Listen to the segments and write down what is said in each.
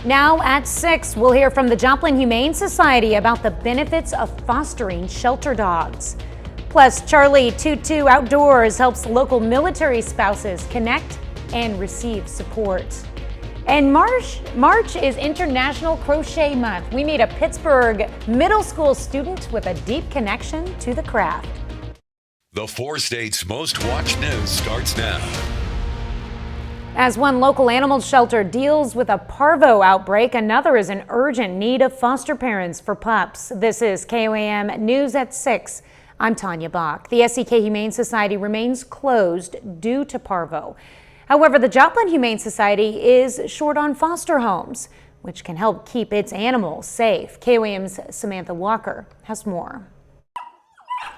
Now at 6, we'll hear from the Joplin Humane Society about the benefits of fostering shelter dogs. Plus, Charlie 22 Outdoors helps local military spouses connect and receive support. And March is International Crochet Month. We meet a Pittsburgh middle school student with a deep connection to the craft. The 4 states' most watched news starts now. As one local animal shelter deals with a parvo outbreak, another is in urgent need of foster parents for pups. This is KOAM News at 6. I'm Tanya Bach. The SEK Humane Society remains closed due to parvo. However, the Joplin Humane Society is short on foster homes, which can help keep its animals safe. KOAM's Samantha Walker has more.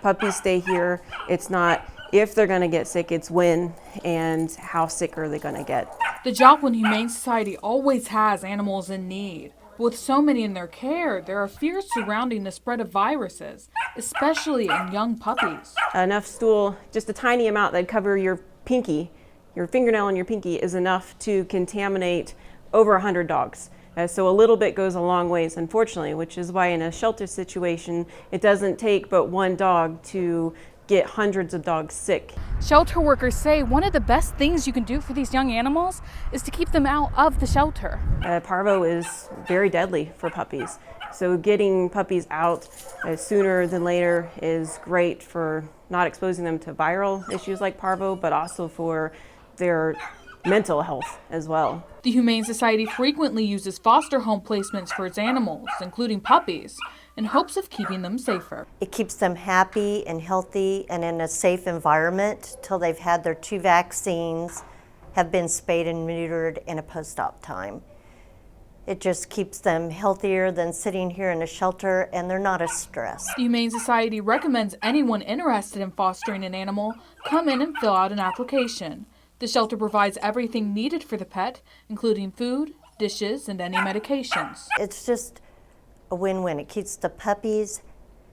Puppies stay here. It's not if they're going to get sick, it's when and how sick are they going to get. The Joplin Humane Society always has animals in need. With so many in their care, there are fears surrounding the spread of viruses, especially in young puppies. Enough stool, just a tiny amount that'd cover your pinky, your fingernail on your pinky, is enough to contaminate over 100 dogs. So a little bit goes a long ways, unfortunately, which is why in a shelter situation, it doesn't take but one dog to get hundreds of dogs sick. Shelter workers say one of the best things you can do for these young animals is to keep them out of the shelter. Parvo is very deadly for puppies. So getting puppies out sooner than later is great for not exposing them to viral issues like parvo, but also for their mental health as well. The Humane Society frequently uses foster home placements for its animals, including puppies, in hopes of keeping them safer. It keeps them happy and healthy and in a safe environment till they've had their 2 vaccines, have been spayed and neutered in a post-op time. It just keeps them healthier than sitting here in a shelter, and they're not as stressed. The Humane Society recommends anyone interested in fostering an animal come in and fill out an application. The shelter provides everything needed for the pet, including food, dishes, and any medications. It's just a win-win. It keeps the puppies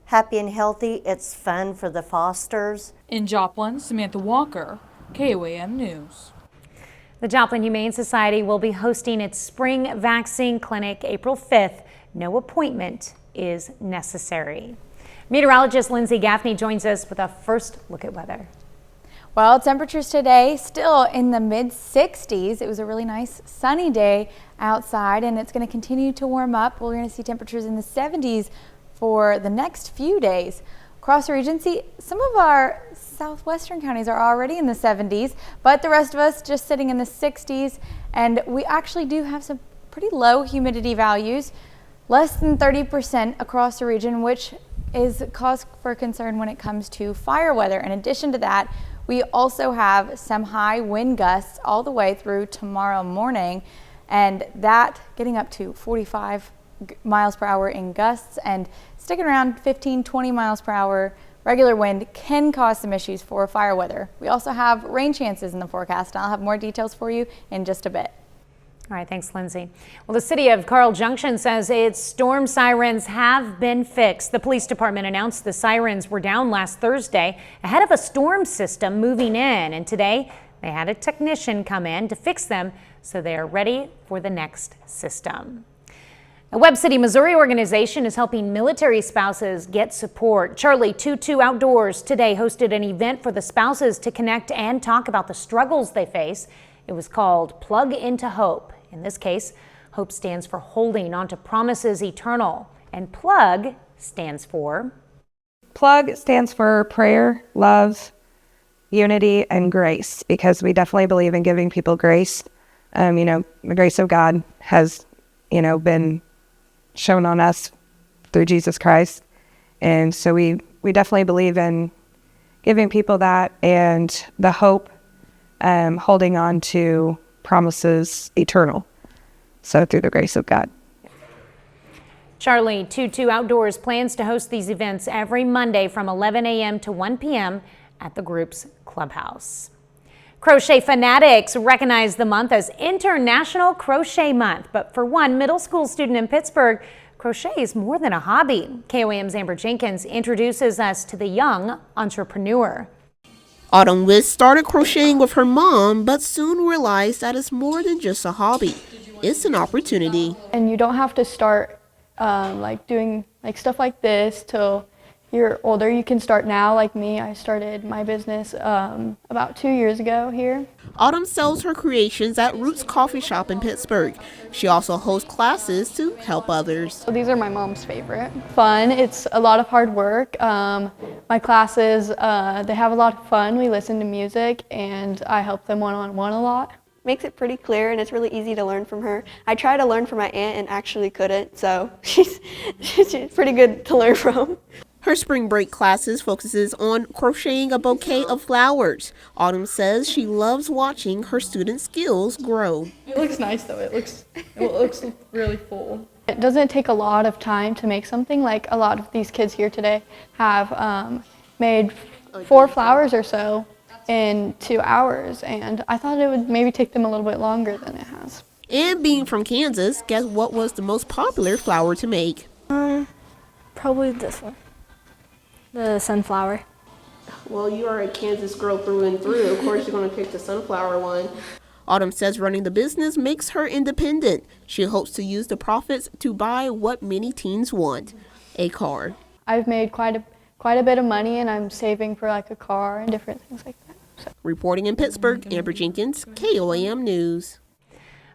happy and healthy. It's fun for the fosters. In Joplin, Samantha Walker, KOAM News. The Joplin Humane Society will be hosting its spring vaccine clinic April 5th. No appointment is necessary. Meteorologist Lindsay Gaffney joins us with a first look at weather. Well, temperatures today still in the mid-60s. It was a really nice sunny day outside, and it's going to continue to warm up. We're going to see temperatures in the 70s for the next few days. Across the region, see, some of our southwestern counties are already in the 70s, but the rest of us just sitting in the 60s, and we actually do have some pretty low humidity values, less than 30% across the region, which is cause for concern when it comes to fire weather. In addition to that, we also have some high wind gusts all the way through tomorrow morning, and that getting up to 45 miles per hour in gusts and sticking around 15-20 miles per hour regular wind can cause some issues for fire weather. We also have rain chances in the forecast, and I'll have more details for you in just a bit. All right, thanks, Lindsay. Well, the city of Carl Junction says its storm sirens have been fixed. The police department announced the sirens were down last Thursday ahead of a storm system moving in, and today they had a technician come in to fix them so they are ready for the next system. A Webb City, Missouri organization is helping military spouses get support. Charlie 22 Outdoors today hosted an event for the spouses to connect and talk about the struggles they face. It was called Plug into Hope. In this case, hope stands for holding on to promises eternal, and plug stands for? Plug stands for prayer, love, unity, and grace, because we definitely believe in giving people grace. The grace of God has, been shown on us through Jesus Christ. And so we definitely believe in giving people that, and the hope, holding on to promises eternal. So through the grace of God. Charlie 22 Outdoors plans to host these events every Monday from 11 a.m. to 1 p.m. at the group's clubhouse. Crochet fanatics recognize the month as International Crochet Month, but for one middle school student in Pittsburgh, crochet is more than a hobby. KOAM's Amber Jenkins introduces us to the young entrepreneur. Autumn Wiss started crocheting with her mom, but soon realized that it's more than just a hobby. it's an opportunity. And you don't have to start doing stuff like this till you're older. You can start now, like me. I started my business about 2 years ago here. Autumn sells her creations at Roots Coffee Shop in Pittsburgh. She also hosts classes to help others. So these are my mom's favorite. Fun, it's a lot of hard work. My classes, they have a lot of fun. We listen to music and I help them one-on-one a lot. Makes it pretty clear and it's really easy to learn from her. I tried to learn from my aunt and actually couldn't, so she's pretty good to learn from. Her spring break classes focuses on crocheting a bouquet of flowers. Autumn says she loves watching her students' skills grow. It looks nice though, it looks really full. It doesn't take a lot of time to make something. Like a lot of these kids here today have made 4 flowers or so in 2 hours, and I thought it would maybe take them a little bit longer than it has. And being from Kansas, guess what was the most popular flower to make? Probably this one, the sunflower. Well, you are a Kansas girl through and through. Of course you're going to pick the sunflower one. Autumn says running the business makes her independent. She hopes to use the profits to buy what many teens want, a car. I've made quite a bit of money and I'm saving for like a car and different things like that. So. Reporting in Pittsburgh, Amber Jenkins, KOAM News.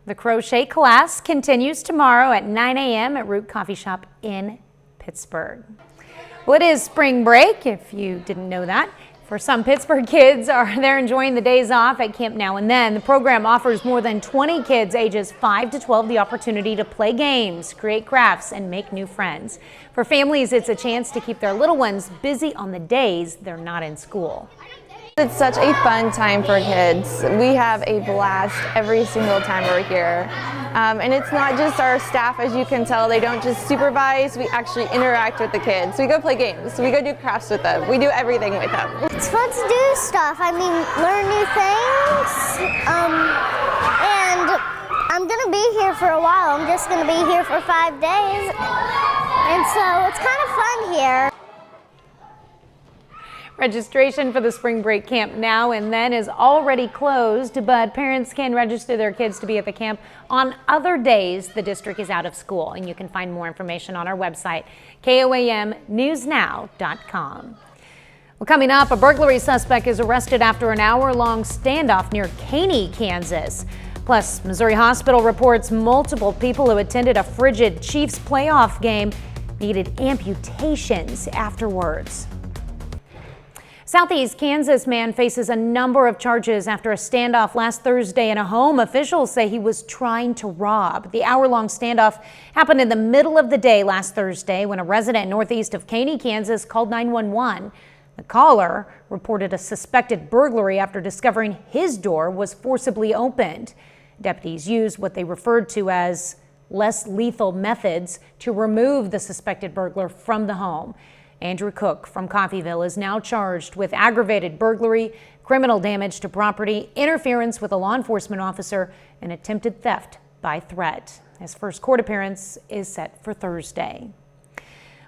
The crochet class continues tomorrow at 9 a.m. at Root Coffee Shop in Pittsburgh. Well, it is spring break, if you didn't know that. For some Pittsburgh kids, they're enjoying the days off at Camp Now and Then. The program offers more than 20 kids ages 5 to 12 the opportunity to play games, create crafts, and make new friends. For families, it's a chance to keep their little ones busy on the days they're not in school. It's such a fun time for kids. We have a blast every single time we're here. And it's not just our staff, as you can tell. They don't just supervise, we actually interact with the kids. We go play games, we go do crafts with them, we do everything with them. It's fun to do stuff. I mean, learn new things. And I'm gonna be here for a while. I'm just gonna be here for 5 days. And so it's kind of fun here. Registration for the spring break Camp Now and Then is already closed, but parents can register their kids to be at the camp on other days the district is out of school. And you can find more information on our website, KOAMnewsnow.com. Well, coming up, a burglary suspect is arrested after an hour-long standoff near Caney, Kansas. Plus, Missouri Hospital reports multiple people who attended a frigid Chiefs playoff game needed amputations afterwards. Southeast Kansas man faces a number of charges after a standoff last Thursday in a home officials say he was trying to rob. The hour-long standoff happened in the middle of the day last Thursday when a resident northeast of Caney, Kansas called 911. The caller reported a suspected burglary after discovering his door was forcibly opened. Deputies used what they referred to as less lethal methods to remove the suspected burglar from the home. Andrew Cook from Coffeyville is now charged with aggravated burglary, criminal damage to property, interference with a law enforcement officer, and attempted theft by threat. His first court appearance is set for Thursday.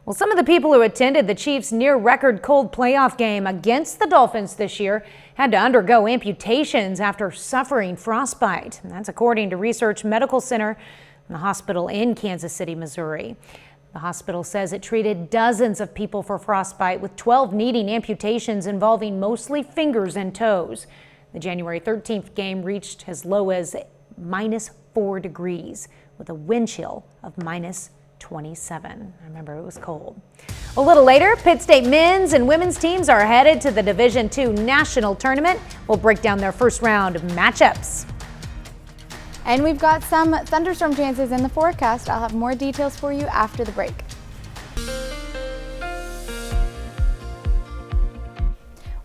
Well, some of the people who attended the Chiefs' near-record cold playoff game against the Dolphins this year had to undergo amputations after suffering frostbite. And that's according to Research Medical Center and the hospital in Kansas City, Missouri. The hospital says it treated dozens of people for frostbite, with 12 needing amputations involving mostly fingers and toes. The January 13th game reached as low as -4 degrees with a wind chill of -27. I remember it was cold. A little later, Pitt State men's and women's teams are headed to the Division II National Tournament. We'll break down their first round of matchups. And we've got some thunderstorm chances in the forecast. I'll have more details for you after the break.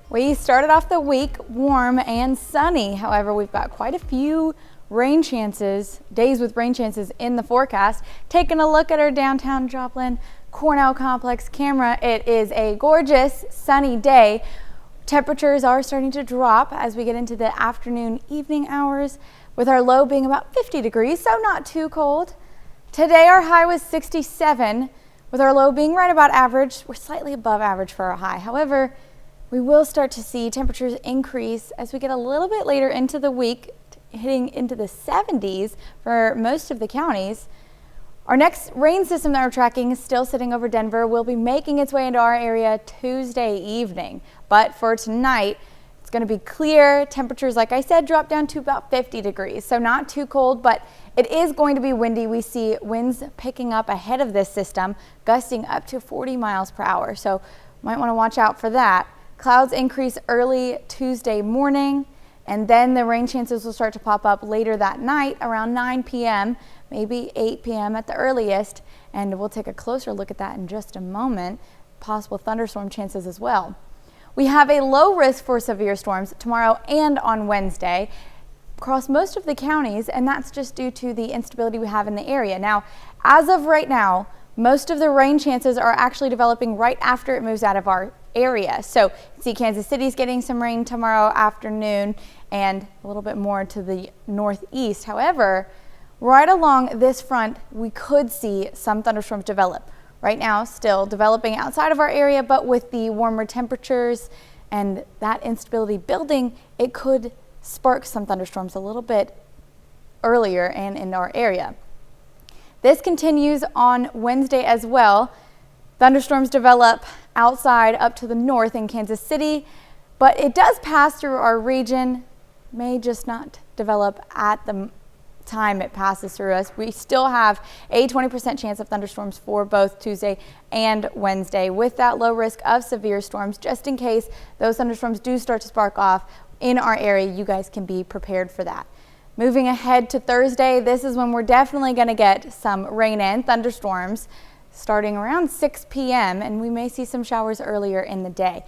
We started off the week warm and sunny. However, we've got quite a few rain chances, days with rain chances in the forecast. Taking a look at our downtown Joplin Cornell Complex camera, it is a gorgeous sunny day. Temperatures are starting to drop as we get into the afternoon, evening hours, with our low being about 50 degrees, so not too cold. Today our high was 67, with our low being right about average. We're slightly above average for our high. However, we will start to see temperatures increase as we get a little bit later into the week, hitting into the 70s for most of the counties. Our next rain system that we're tracking is still sitting over Denver. Will be making its way into our area Tuesday evening. But for tonight, it's going to be clear. Temperatures, like I said, drop down to about 50 degrees. So not too cold, but it is going to be windy. We see winds picking up ahead of this system, gusting up to 40 miles per hour. So might want to watch out for that. Clouds increase early Tuesday morning, and then the rain chances will start to pop up later that night around 9 p.m., maybe 8 p.m. at the earliest, and we'll take a closer look at that in just a moment. Possible thunderstorm chances as well. We have a low risk for severe storms tomorrow and on Wednesday across most of the counties, and that's just due to the instability we have in the area. Now, as of right now, most of the rain chances are actually developing right after it moves out of our area. So see Kansas City's getting some rain tomorrow afternoon and a little bit more to the northeast. However, right along this front, we could see some thunderstorms develop. Right now, still developing outside of our area, but with the warmer temperatures and that instability building, it could spark some thunderstorms a little bit earlier and in our area. This continues on Wednesday as well. Thunderstorms develop outside up to the north in Kansas City, but it does pass through our region, may just not develop at the time it passes through us. We still have a 20% chance of thunderstorms for both Tuesday and Wednesday with that low risk of severe storms. Just in case those thunderstorms do start to spark off in our area, you guys can be prepared for that. Moving ahead to Thursday, this is when we're definitely going to get some rain and thunderstorms starting around 6 p.m. and we may see some showers earlier in the day.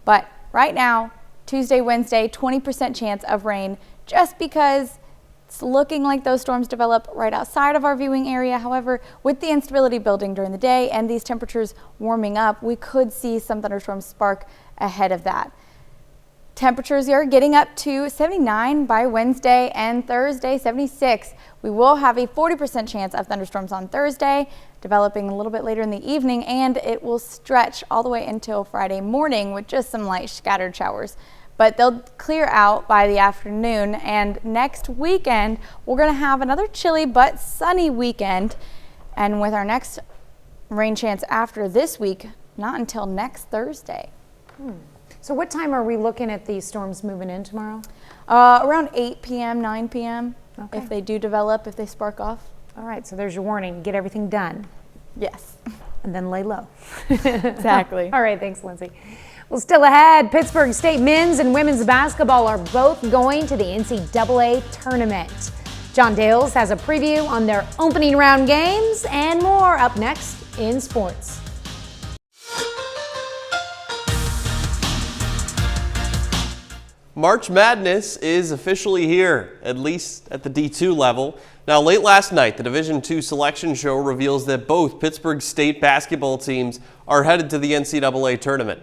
But right now, Tuesday, Wednesday, 20% chance of rain just because it's looking like those storms develop right outside of our viewing area. However, with the instability building during the day and these temperatures warming up, we could see some thunderstorms spark ahead of that. Temperatures are getting up to 79 by Wednesday and Thursday, 76. We will have a 40% chance of thunderstorms on Thursday, developing a little bit later in the evening, and it will stretch all the way until Friday morning with just some light scattered showers. But they'll clear out by the afternoon, and next weekend we're going to have another chilly but sunny weekend, and with our next rain chance after this week, not until next Thursday. So what time are we looking at these storms moving in tomorrow? Around 8 p.m., 9 p.m. Okay. If they do develop, if they spark off. All right, so there's your warning. Get everything done. Yes. And then lay low. Exactly. All right, thanks, Lindsay. Well, still ahead, Pittsburgh State men's and women's basketball are both going to the NCAA tournament. John Dales has a preview on their opening round games and more up next in sports. March Madness is officially here, at least at the D2 level. Now, late last night, the Division II selection show reveals that both Pittsburgh State basketball teams are headed to the NCAA tournament.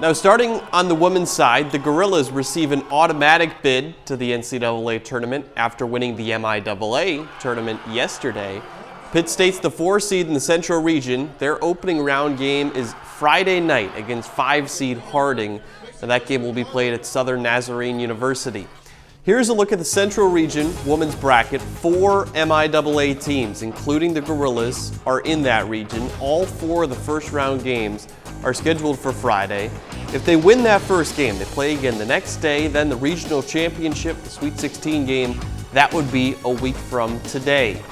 Now, starting on the women's side, the Gorillas receive an automatic bid to the NCAA tournament after winning the MIAA tournament yesterday. Pitt State's the 4 seed in the Central Region. Their opening round game is Friday night against 5 seed Harding. Now, that game will be played at Southern Nazarene University. Here's a look at the Central Region women's bracket. 4 MIAA teams, including the Gorillas, are in that region. All 4 of the first round games are scheduled for Friday. If they win that first game, they play again the next day. Then the regional championship, the Sweet 16 game, that would be a week from today.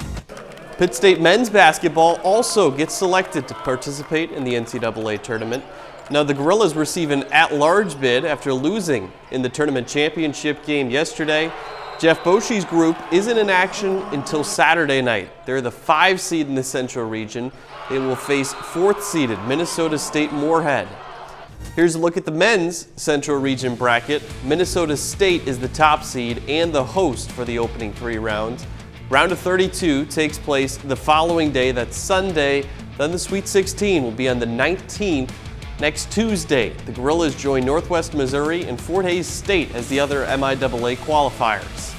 Pitt State men's basketball also gets selected to participate in the NCAA tournament. Now, the Gorillas receive an at-large bid after losing in the tournament championship game yesterday. Jeff Boshy's group isn't in action until Saturday night. They're the 5 seed in the Central Region. They will face 4th seeded Minnesota State Moorhead. Here's a look at the men's Central Region bracket. Minnesota State is the top seed and the host for the opening 3 rounds. Round of 32 takes place the following day, that's Sunday. Then the Sweet 16 will be on the 19th. Next Tuesday, the Gorillas join Northwest Missouri and Fort Hays State as the other MIAA qualifiers.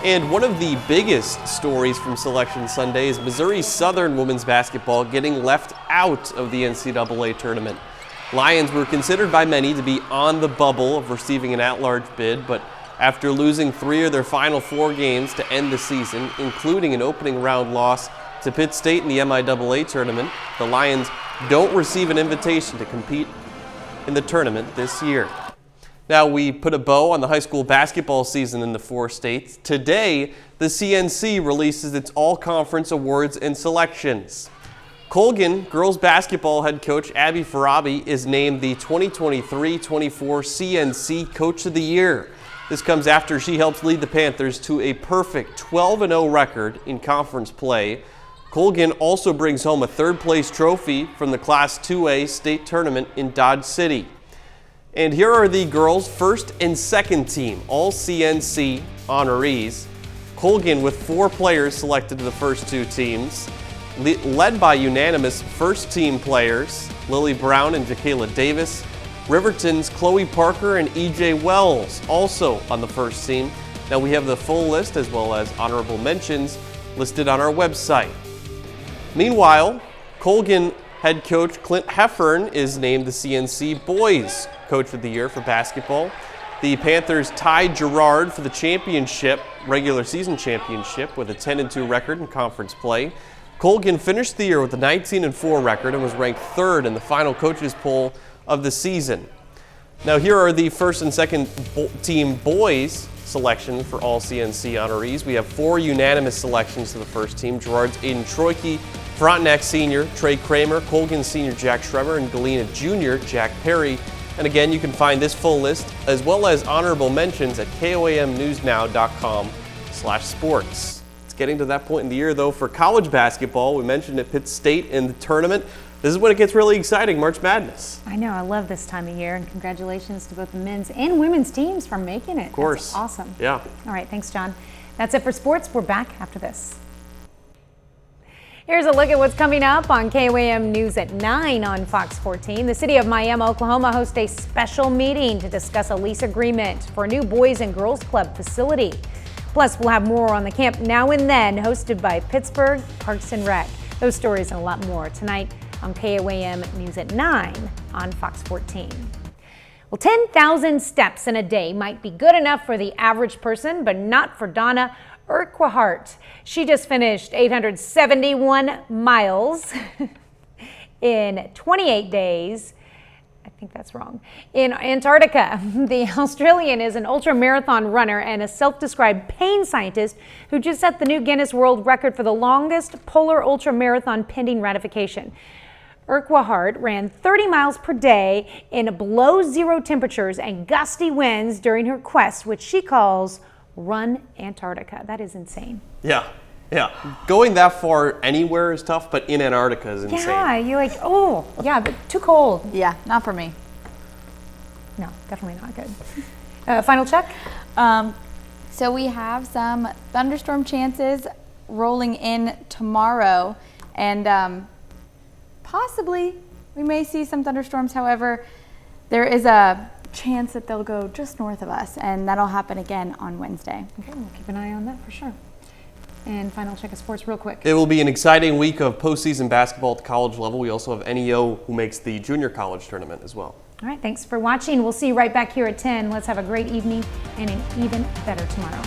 And one of the biggest stories from Selection Sunday is Missouri Southern women's basketball getting left out of the NCAA tournament. Lions were considered by many to be on the bubble of receiving an at-large bid, but After losing 3 of their final 4 games to end the season, including an opening round loss to Pitt State in the MIAA tournament, the Lions don't receive an invitation to compete in the tournament this year. Now we put a bow on the high school basketball season in the 4 states. Today, the CNC releases its all-conference awards and selections. Colgan girls basketball head coach Abby Farabi is named the 2023-24 CNC Coach of the Year. This comes after she helps lead the Panthers to a perfect 12-0 record in conference play. Colgan also brings home a third-place trophy from the Class 2A state tournament in Dodge City. And here are the girls' first and second team, all CNC honorees. Colgan with 4 players selected to the first 2 teams, led by unanimous first-team players, Lily Brown and Jacayla Davis. Riverton's Chloe Parker and EJ Wells also on the first team. Now we have the full list as well as honorable mentions listed on our website. Meanwhile, Colgan head coach Clint Heffern is named the CNC Boys Coach of the Year for basketball. The Panthers tied Girard for the championship, regular season championship, with a 10-2 record in conference play. Colgan finished the year with a 19-4 record and was ranked 3rd in the final coaches poll of the season. Now here are the first and second team boys selection for all CNC honorees. We have 4 unanimous selections to the first team. Girard's Aiden Troike, Frontenac Senior Trey Kramer, Colgan Senior Jack Schreber, and Galena Junior Jack Perry. And again, you can find this full list as well as honorable mentions at koamnewsnow.com/sports. It's getting to that point in the year though for college basketball. We mentioned at Pitt State in the tournament. This is when it gets really exciting, March Madness. I know, I love this time of year, and congratulations to both the men's and women's teams for making it. Of course. That's awesome. Yeah. All right, thanks, John. That's it for sports. We're back after this. Here's a look at what's coming up on KOAM News at 9 on Fox 14. The city of Miami, Oklahoma hosts a special meeting to discuss a lease agreement for a new Boys and Girls Club facility. Plus, we'll have more on the Camp Now and Then hosted by Pittsburgh Parks and Rec. Those stories and a lot more tonight on KOAM News at 9 on Fox 14. Well, 10,000 steps in a day might be good enough for the average person, but not for Donna Urquhart. She just finished 871 miles in 28 days. I think that's wrong. In Antarctica, the Australian is an ultra-marathon runner and a self-described pain scientist who just set the new Guinness World Record for the longest polar ultra-marathon pending ratification. Urquhart ran 30 miles per day in below-zero temperatures and gusty winds during her quest, which she calls Run Antarctica. That is insane. Yeah. Going that far anywhere is tough, but in Antarctica is insane. Yeah, you're like, oh, yeah, but too cold. Yeah, not for me. No, definitely not good. Final check? So we have some thunderstorm chances rolling in tomorrow, and possibly we may see some thunderstorms. However, there is a chance that they'll go just north of us, and that'll happen again on Wednesday. Okay, we'll keep an eye on that for sure. And final check of sports real quick. It will be an exciting week of postseason basketball at the college level. We also have NEO who makes the junior college tournament as well. All right, thanks for watching. We'll see you right back here at 10. Let's have a great evening and an even better tomorrow.